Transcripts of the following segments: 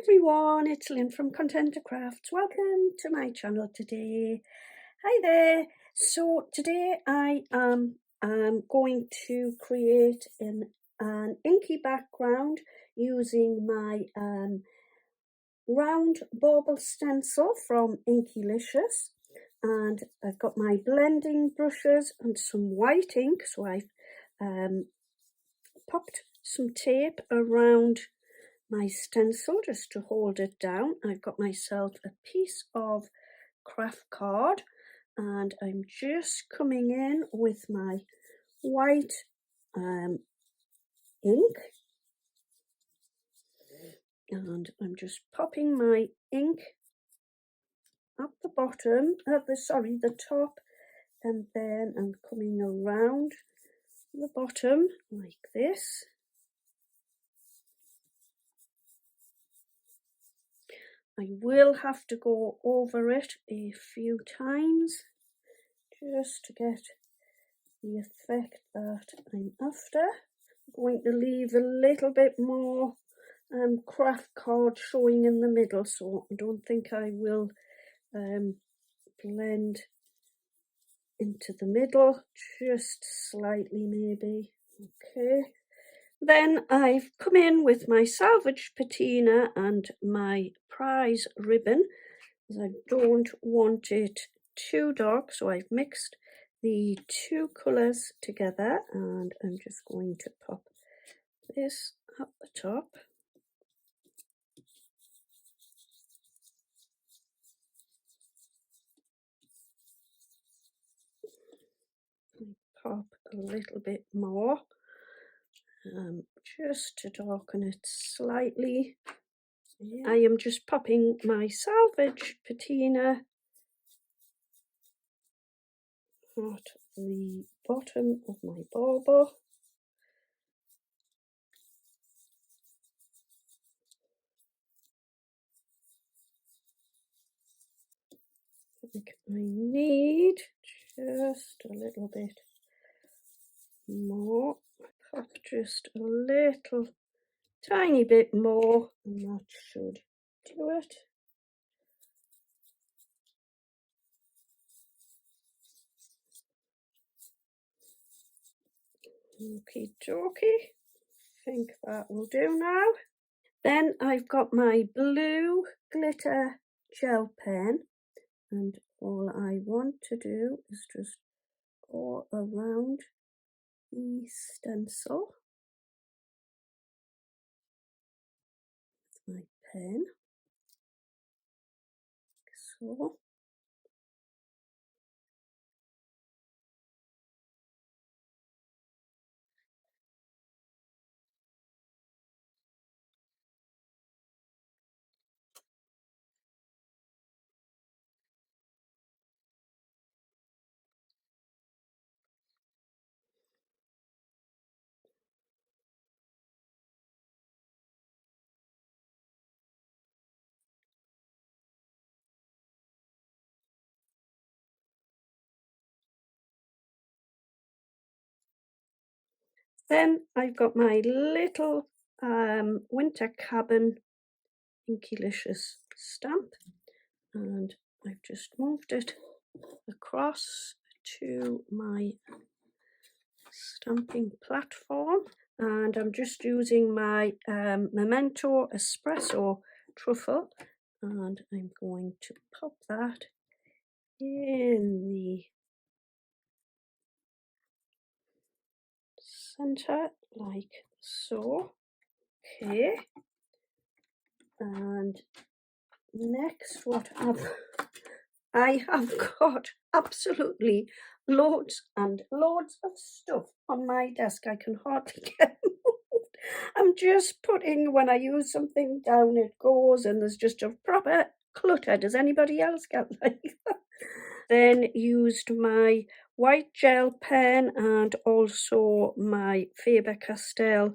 everyone, it's Lynn from Content Crafts. Welcome to my channel today. Hi there. So today I am going to create an inky background using my round bauble stencil from Inkylicious, and I've got my blending brushes and some white ink. So I've popped some tape around my stencil just to hold it down. I've got myself a piece of craft card and I'm just coming in with my white ink, and I'm just popping my ink at the bottom, the top, and then I'm coming around the bottom like this. I will have to go over it a few times just to get the effect that I'm after. I'm going to leave a little bit more craft card showing in the middle, so I don't think I will blend into the middle, just slightly maybe. Okay. Then I've come in with my Salvaged patina and my prize ribbon, as I don't want it too dark, so I've mixed the two colours together, and I'm just going to pop this at the top. Pop a little bit more, just to darken it slightly. I am just popping my Salvaged patina at the bottom of my bauble. I think I need just a little bit more. Pop just a little tiny bit more, and that should do it. Okie dokie, I think that will do now. Then I've got my blue glitter gel pen, and all I want to do is just go around the stencil with my pen, so. Then I've got my little winter cabin Inkylicious stamp, and I've just moved it across to my stamping platform, and I'm just using my Memento Espresso Truffle, and I'm going to pop that in the center like so. Okay, and next what I have got absolutely loads and loads of stuff on my desk. I can hardly get moved. I'm just putting, when I use something down it goes, and there's just a proper clutter. Does anybody else get like that? Then used my white gel pen and also my Faber-Castell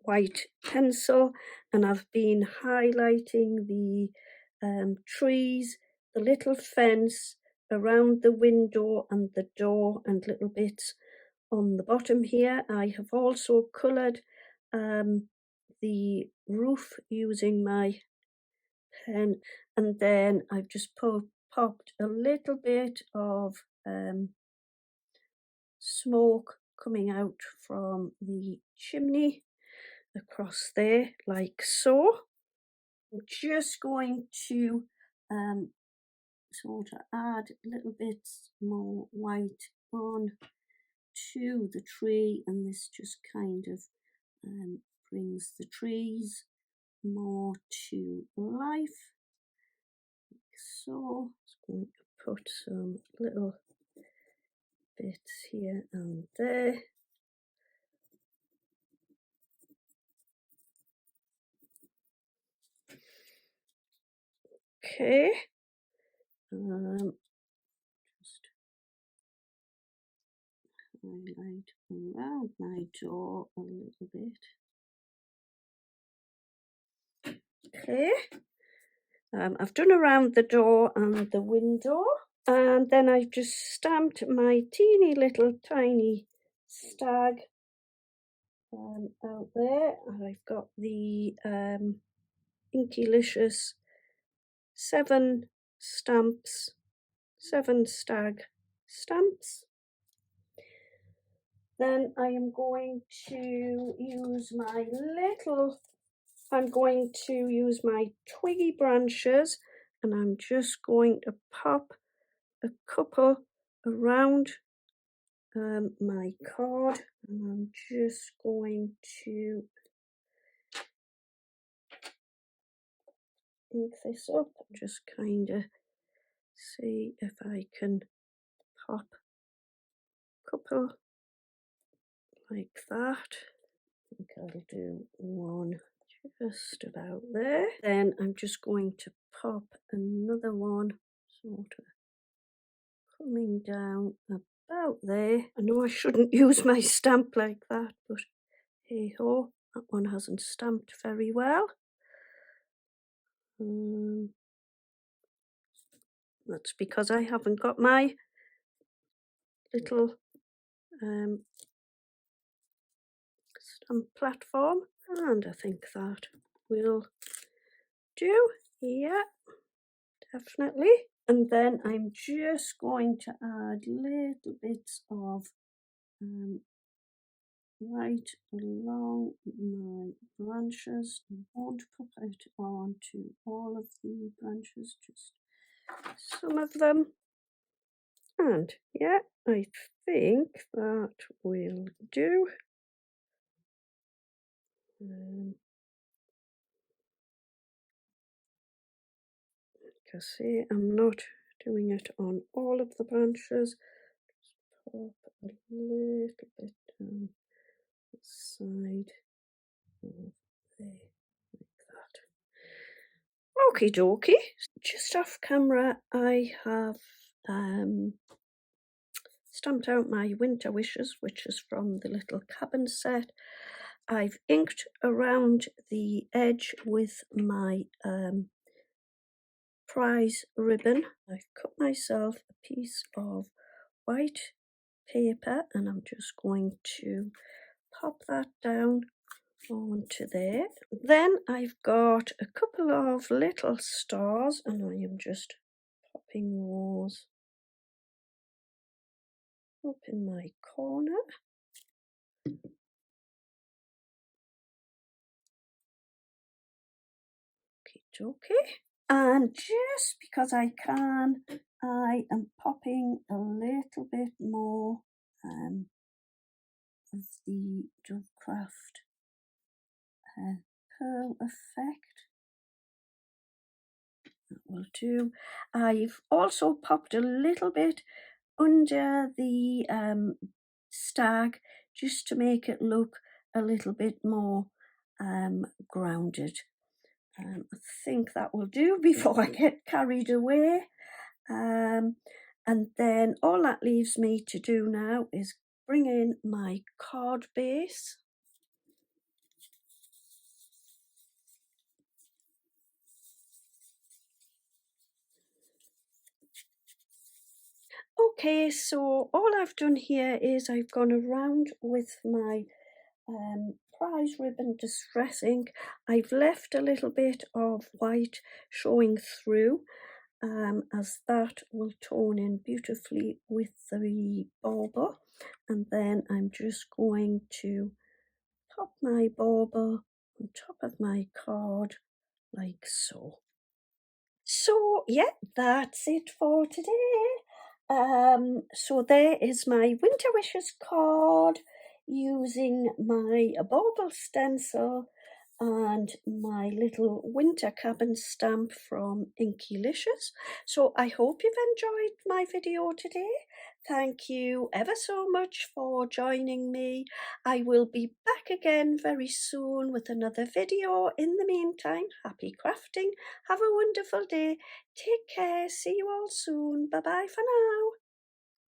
white pencil, and I've been highlighting the trees, the little fence around the window and the door, and little bits on the bottom here. I have also coloured the roof using my pen, and then I've just popped a little bit of smoke coming out from the chimney across there, like so. I'm just going to sort of add little bits more white on to the tree, and this just kind of brings the trees more to life. So I'm going to put some little bits here and there. Okay. Just highlight around my door a little bit. Okay. I've done around the door and the window, and then I've just stamped my teeny little tiny stag out there, and I've got the Inkylicious 7 stamps, 7 stag stamps. Then I am going to use my twiggy branches, and I'm just going to pop a couple around my card, and I'm just going to ink this up and just kind of see if I can pop a couple like that. I think I'll do one just about there. Then I'm just going to pop another one sort of coming down about there. I know I shouldn't use my stamp like that, but hey ho, that one hasn't stamped very well. That's because I haven't got my little stamp platform, and I think that will do. Yeah, definitely. And then I'm just going to add little bits of right along my branches. I won't put it onto all of the branches, just some of them. And yeah, I think that will do. See, I'm not doing it on all of the branches. Just pop a little bit down the side of there, like that. Okie dokie. Just off camera, I have stamped out my winter wishes, which is from the little cabin set. I've inked around the edge with my prize ribbon. I've cut myself a piece of white paper, and I'm just going to pop that down onto there. Then I've got a couple of little stars, and I am just popping those up in my corner. Okay. And just because I can, I am popping a little bit more of the Goldfaber pearl effect. That will do. I've also popped a little bit under the stag, just to make it look a little bit more grounded. I think that will do before I get carried away. And then all that leaves me to do now is bring in my card base. Okay, so all I've done here is I've gone around with my surprise ribbon distressing. I've left a little bit of white showing through, as that will tone in beautifully with the bauble. And then I'm just going to pop my bauble on top of my card like so. So yeah, that's it for today. So there is my Winter Wishes card using my bauble stencil and my little winter cabin stamp from Inkylicious. So I hope you've enjoyed my video today. Thank you ever so much for joining me. I will be back again very soon with another video. In the meantime, happy crafting. Have a wonderful day. Take care. See you all soon. Bye bye for now.